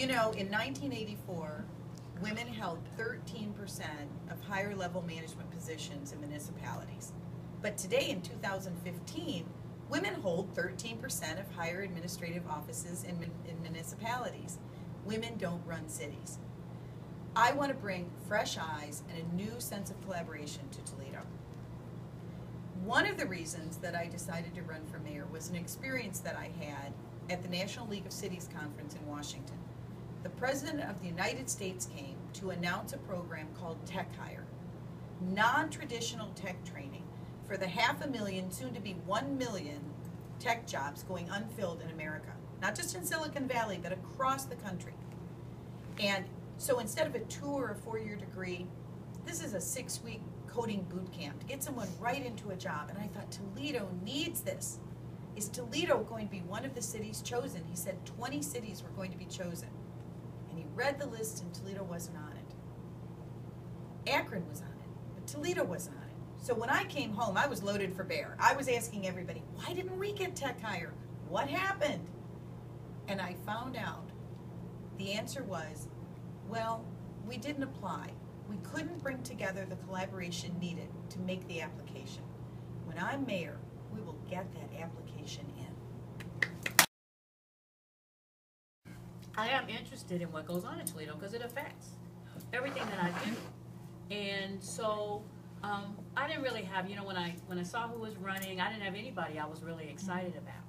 You know, in 1984, women held 13% of higher level management positions in municipalities. But today in 2015, women hold 13% of higher administrative offices in municipalities. Women don't run cities. I want to bring fresh eyes and a new sense of collaboration to Toledo. One of the reasons that I decided to run for mayor was an experience that I had at the National League of Cities Conference in Washington. The President of the United States came to announce a program called Tech Hire, non-traditional tech training for the 500,000, soon to be 1 million tech jobs going unfilled in America. Not just in Silicon Valley, but across the country. And so instead of a 2 or a 4-year degree, this is a 6-week coding boot camp to get someone right into a job. And I thought, Toledo needs this. Is Toledo going to be one of the cities chosen? He said 20 cities were going to be chosen. And he read the list and Toledo wasn't on it. Akron was on it, but Toledo wasn't on it. So when I came home, I was loaded for bear. I was asking everybody, why didn't we get Tech Hire? What happened? And I found out the answer was, well, we didn't apply. We couldn't bring together the collaboration needed to make the application. When I'm mayor, we will get that application in. I am interested in what goes on in Toledo because it affects everything that I do. And so I didn't really have, you know, when I saw who was running, I didn't have anybody I was really excited about.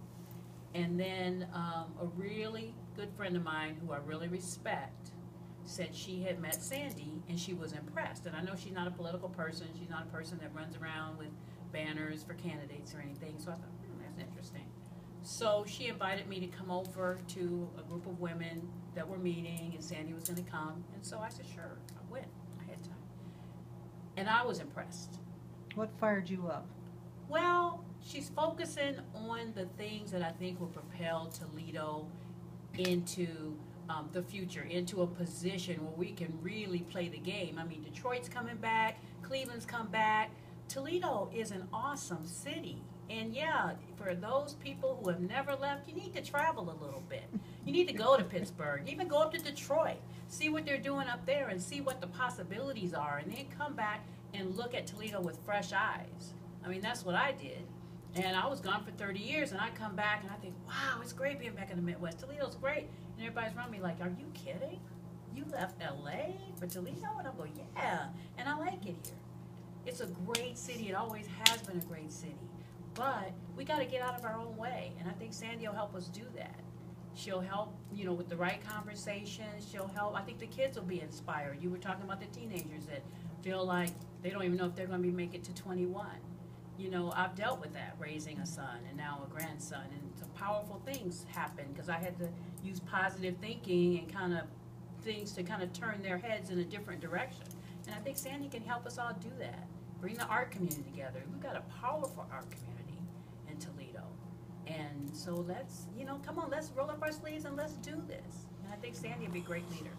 And then a really good friend of mine who I really respect said she had met Sandy and she was impressed. And I know she's not a political person. She's not a person that runs around with banners for candidates or anything. So I thought, that's interesting. So she invited me to come over to a group of women that were meeting, and Sandy was going to come. And so I said, sure, I went. I had time. And I was impressed. What fired you up? Well, she's focusing on the things that I think will propel Toledo into the future, into a position where we can really play the game. I mean, Detroit's coming back, Cleveland's come back. Toledo is an awesome city. And yeah, for those people who have never left, you need to travel a little bit. You need to go to Pittsburgh, even go up to Detroit, see what they're doing up there and see what the possibilities are, and then come back and look at Toledo with fresh eyes. I mean, that's what I did. And I was gone for 30 years, and I come back and I think, wow, it's great being back in the Midwest. Toledo's great. And everybody's around me like, are you kidding? You left LA for Toledo? And I'm going, yeah, and I like it here. It's a great city. It always has been a great city. But we got to get out of our own way, and I think Sandy will help us do that. She'll help, you know, with the right conversations. She'll help. I think the kids will be inspired. You were talking about the teenagers that feel like they don't even know if they're going to make it to 21. You know, I've dealt with that, raising a son and now a grandson, and some powerful things happen because I had to use positive thinking and kind of things to kind of turn their heads in a different direction. And I think Sandy can help us all do that. Bring the art community together. We've got a powerful art community in Toledo. And so let's, you know, come on, let's roll up our sleeves and let's do this. And I think Sandy would be a great leader.